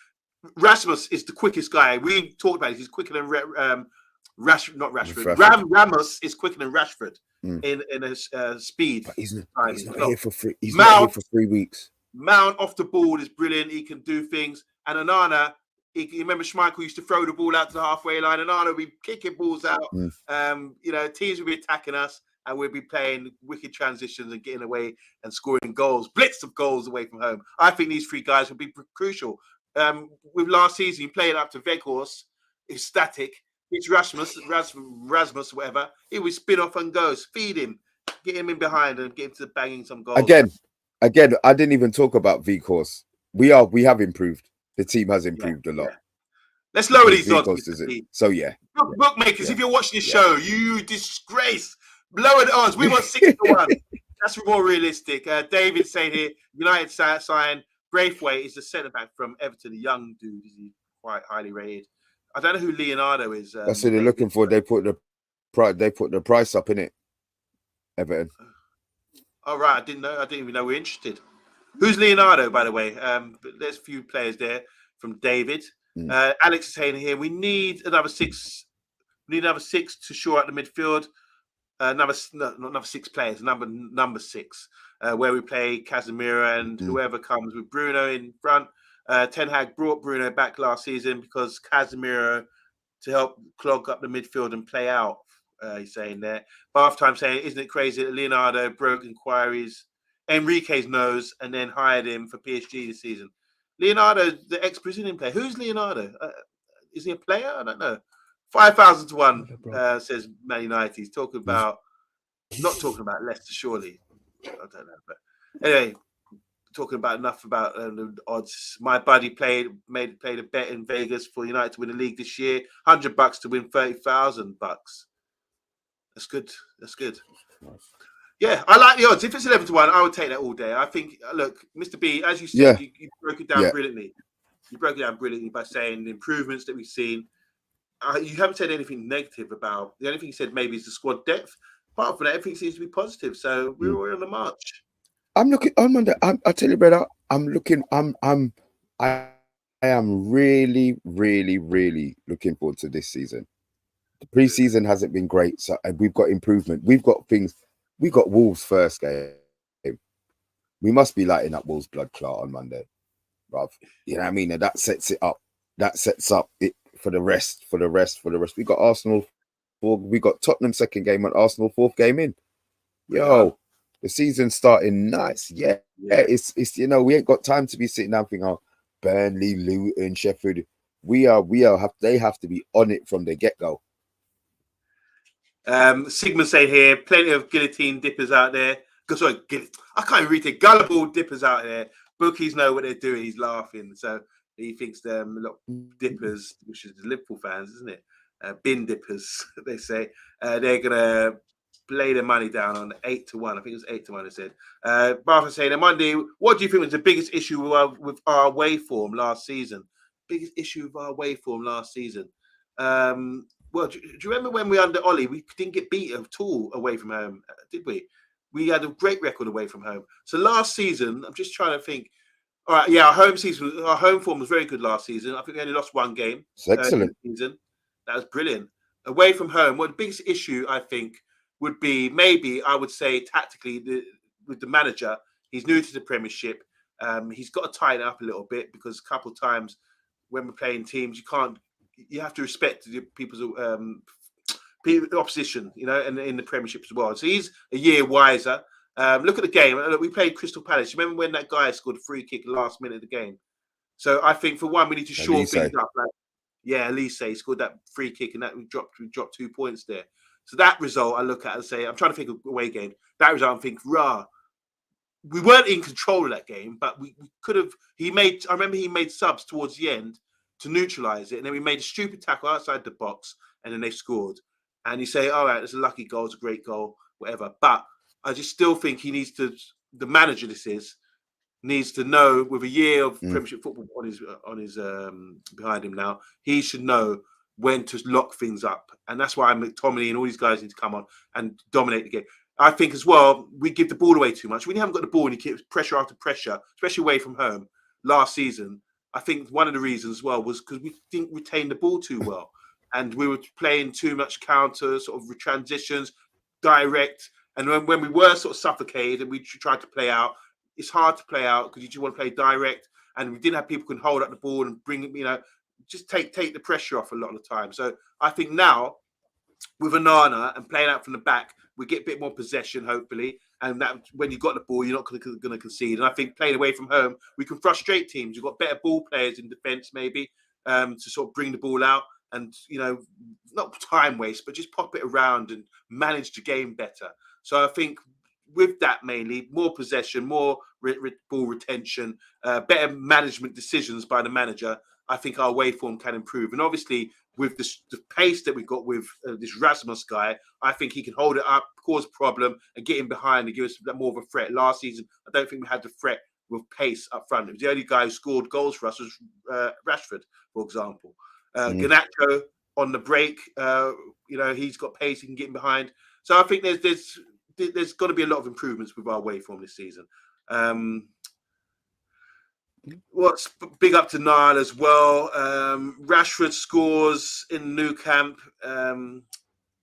Rasmus is the quickest guy. We talked about it. He's quicker than Rashford. Ramos is quicker than Rashford in a speed. But he's not here for free. He's Mount, not here for 3 weeks. Mount off the ball is brilliant. He can do things. And Onana, you remember Schmeichel used to throw the ball out to the halfway line. Onana would be kicking balls out. Teams would be attacking us. And we'll be playing wicked transitions and getting away and scoring goals, blitz of goals away from home. I think these three guys will be crucial. With last season, you played up to Weghorst, he's static. It's Rasmus, whatever. He would spin off and go, speed him, get him in behind and get him to banging some goals. Again, I didn't even talk about Weghorst. We have improved. The team has improved a lot. Yeah. Let's lower these odds. So yeah. Bookmakers, if you're watching this show, you disgrace. Lower the odds. We want 6-1. That's more realistic. David saying here, United sign Braithwaite is the centre back from Everton, a young dude. He's quite highly rated. I don't know who Leonardo is. That's what they're looking for. They put the price up in it. Everton. All right, I didn't even know we're interested. Who's Leonardo, by the way? There's a few players there from David. Alex is saying here, we need another 6. We need another 6 to shore out the midfield. Not another 6 players. Number 6, where we play Casemiro and whoever comes with Bruno in front. Ten Hag brought Bruno back last season because Casemiro to help clog up the midfield and play out. He's saying there. Bath time saying, isn't it crazy that Leonardo broke Enrique's nose and then hired him for PSG this season? Leonardo, the ex-Brazilian player. Who's Leonardo? Is he a player? I don't know. 5,000-1 says Man United. He's talking about, not talking about Leicester, surely. I don't know. But anyway, talking about enough about the odds. My buddy played a bet in Vegas for United to win the league this year. $100 to win $30,000. That's good. That's good. Nice. Yeah, I like the odds. If it's 11-1, I would take that all day. I think, look, Mr. B, as you said, you broke it down brilliantly. You broke it down brilliantly by saying the improvements that we've seen. You haven't said anything negative about. The only thing you said maybe is the squad depth. Apart from that, everything seems to be positive. So we're on the march. I'm looking on Monday. I tell you, brother. I am really, really, really looking forward to this season. The preseason hasn't been great, so we've got improvement. We've got things. We got Wolves first game. We must be lighting up Wolves blood clot on Monday, bruv. You know what I mean? And that sets it up. That sets up it for the rest. We got Arsenal. We got Tottenham second game and Arsenal fourth game in. Yo, the season's starting nice. Yeah. It's we ain't got time to be sitting down thinking, oh, Burnley, Luton, Sheffield. They have to be on it from the get-go. Sigmund saying here, plenty of guillotine dippers out there. Sorry, I can't even read it. Gullible dippers out there. Bookies know what they're doing. He's laughing. So he thinks they're a lot of dippers, which is the Liverpool fans, isn't it? Bin dippers, they say. They're going to lay their money down on 8-1. I think it was 8-1. It said. Barton saying, Monday, what do you think was the biggest issue with our away form last season? Biggest issue with our away form last season. Well, do you remember when we under Ollie, we didn't get beat at all away from home, did we? We had a great record away from home. So last season, I'm just trying to think. All right, yeah, our home form was very good last season. I think we only lost one game. It's excellent. In the season. That was brilliant. Away from home, well, the biggest issue I think would be maybe I would say tactically with the manager. He's new to the Premiership. He's got to tighten up a little bit because a couple of times when we're playing teams, you have to respect the people's opposition, and in the Premiership as well. So he's a year wiser. Look at the game. Look, we played Crystal Palace. You remember when that guy scored a free kick at the last minute of the game? So I think for one, we need to shore things up. Elise scored that free kick, and that we dropped 2 points there. So that result, I look at and say, I'm trying to think of away game. That result, I'm thinking, we weren't in control of that game, but we could have. I remember he made subs towards the end to neutralise it, and then we made a stupid tackle outside the box, and then they scored. And you say, all right, it's a lucky goal, it's a great goal, whatever. But I just still think he needs to. The manager, needs to know with a year of Premiership football on his behind him now, he should know when to lock things up, and that's why McTominay and all these guys need to come on and dominate the game. I think as well we give the ball away too much. When you haven't got the ball and you keep pressure after pressure, especially away from home. Last season, I think one of the reasons as well was because we didn't retain the ball too well, and we were playing too much counter sort of transitions, direct, and when we were sort of suffocated and we tried to play out. It's hard to play out because you just want to play direct, and we didn't have people who can hold up the ball and bring, just take the pressure off a lot of the time. So I think now with Onana and playing out from the back, we get a bit more possession, hopefully, and that when you've got the ball, you're not going to concede. And I think playing away from home, we can frustrate teams. You've got better ball players in defence, maybe, to sort of bring the ball out and not time waste, but just pop it around and manage the game better. So I think. With that, mainly more possession, more ball retention, better management decisions by the manager. I think our away form can improve, and obviously with the pace that we've got with this Rasmus guy, I think he can hold it up, cause a problem, and get in behind and give us more of a threat. Last season, I don't think we had the threat with pace up front. It was the only guy who scored goals for us was Rashford, for example. Garnacho on the break, he's got pace, he can get in behind. So I think there's got to be a lot of improvements with our away form this season. What's big up to Niall as well. Rashford scores in Nou Camp,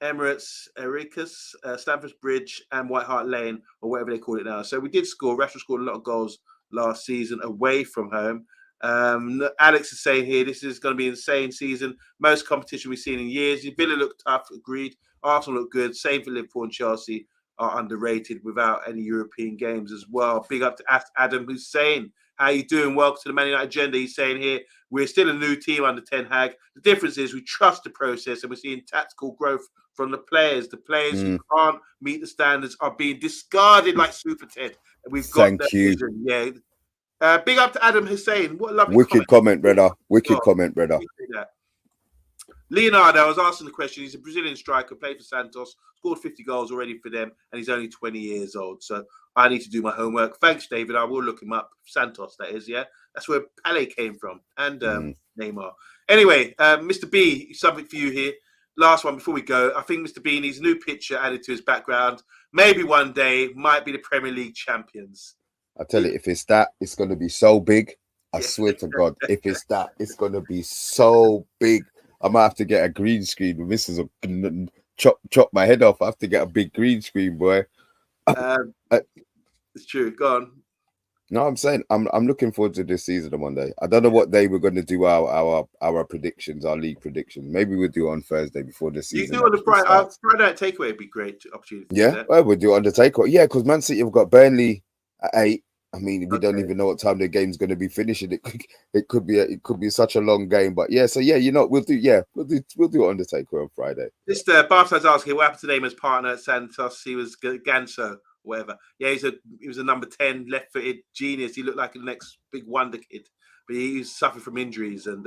Emirates, Ericus, Stamford Bridge, and White Hart Lane, or whatever they call it now. So we did score. Rashford scored a lot of goals last season away from home. Alex is saying here, this is going to be an insane season. Most competition we've seen in years. Villa looked tough, agreed. Arsenal looked good. Same for Liverpool and Chelsea. Are underrated without any European games as well. Big up to Adam Hussein. How you doing? Welcome to the Man United agenda. He's saying here, we're still a new team under Ten Hag. The difference is we trust the process and we're seeing tactical growth from the players. The players who can't meet the standards are being discarded like Super Ted. And we've got Thank you. Vision. Yeah. Big up to Adam Hussein. What a lovely Wicked comment, brother. Wicked comment, brother. Leonardo, I was asking the question. He's a Brazilian striker, played for Santos, scored 50 goals already for them, and he's only 20 years old. So I need to do my homework. Thanks, David. I will look him up. Santos, that is, yeah. That's where Pele came from, and Neymar. Anyway, Mr. B, something for you here. Last one before we go. I think Mr. B needs a new picture added to his background. Maybe one day might be the Premier League champions. I tell you, if it's that, it's going to be so big. I swear to God, if it's that, it's going to be so big. I might have to get a green screen. This is chop my head off. I have to get a big green screen, boy. It's true. Go on. No, I'm saying I'm looking forward to this season on Monday. I don't know what day we're going to do our predictions, our league predictions. Maybe we'll do it on Thursday before the season. You do on the Friday night takeaway would be great opportunity. Yeah, well, we'll do it on the takeaway. Yeah, because Man City have got Burnley at 8. I mean, we don't even know what time the game's going to be finishing. It could be such a long game, but yeah. So yeah, we'll do it on the takeaway on Friday. Just Bart's asking what happened to name his partner at Santos. He was Ganso, whatever. Yeah, he was a number 10 left-footed genius. He looked like the next big wonder kid, but he suffered from injuries, and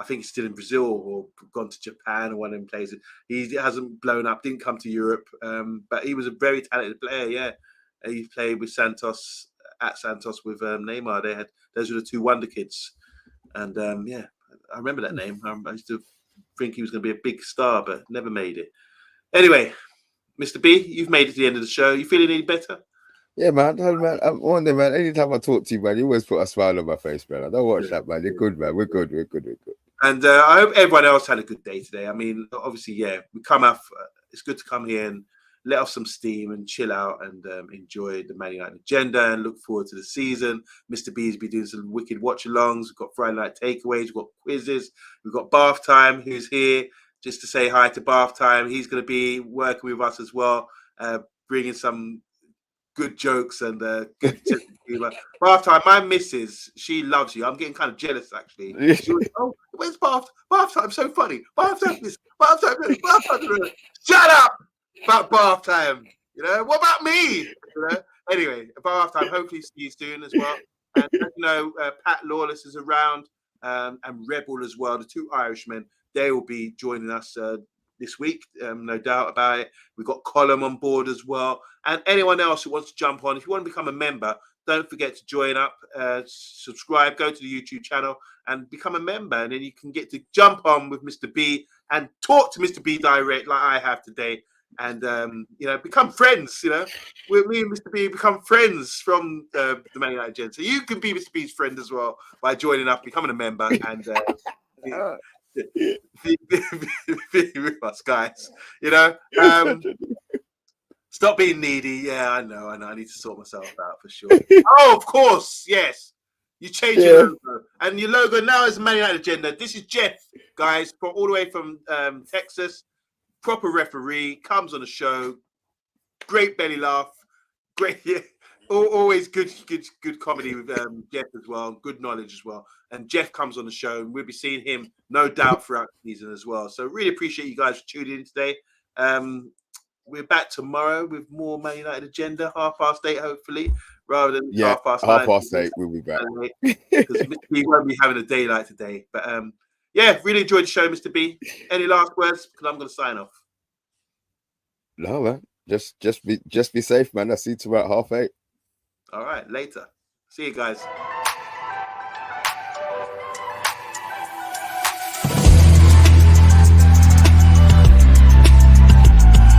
I think he's still in Brazil or gone to Japan or one of them places. He hasn't blown up, didn't come to Europe, but he was a very talented player. Yeah, he played with Santos at Santos with Neymar. Those were the two wonder kids, and yeah, I remember that name. I used to think he was going to be a big star, but never made it. Anyway, Mr. B, you've made it to the end of the show. You feeling any better? Yeah, man. I'm one day, man. Anytime I talk to you, man, you always put a smile on my face, man. I don't watch that, man. You're good, man. We're good. We're good. We're good. And I hope everyone else had a good day today. I mean, obviously, yeah, we come off. It's good to come here and let off some steam and chill out and enjoy the Man United agenda and look forward to the season. Mr. B's be doing some wicked watch-alongs. We've got Friday night takeaways. We've got quizzes. We've got Bath Time, who's here just to say hi to Bath Time. He's going to be working with us as well, bringing some good jokes and good humor. Bath Time, my missus, she loves you. I'm getting kind of jealous actually. She was, oh, where's Bath? Bath Time, so funny. Bath Time, this. Bath Time, this. Bath Time, this. Shut up about Bath Time. You know, what about me? You know. Anyway, Bath Time. Hopefully, see you soon as well. And you know, Pat Lawless is around, and Rebel as well. The two Irishmen, they will be joining us this week, no doubt about it. We've got Colin on board as well. And anyone else who wants to jump on, if you want to become a member, don't forget to join up, subscribe, go to the YouTube channel and become a member. And then you can get to jump on with Mr. B and talk to Mr. B direct like I have today. And, you know, become friends, you know. Me and Mr. B become friends from the Man United Gen. So you can be Mr. B's friend as well by joining up, becoming a member and... be with us, guys. You know, stop being needy. Yeah, I know. I need to sort myself out for sure. Oh, of course, yes. You change your logo, and your logo now is Man United agenda. This is Jeff, guys, from all the way from Texas. Proper referee, comes on the show. Great belly laugh. Great, yeah. Always good comedy with Jeff as well. Good knowledge as well. And Jeff comes on the show, and we'll be seeing him, no doubt, throughout the season as well. So really appreciate you guys for tuning in today. We're back tomorrow with more Man United agenda, 8:30, hopefully, rather than 9:30. 8:30, we'll be back. Because Mr. B won't be having a day like today. But yeah, really enjoyed the show, Mr. B. Any last words? Because I'm going to sign off. No, man. Just be safe, man. I'll see you tomorrow at 8:30. All right, later. See you guys.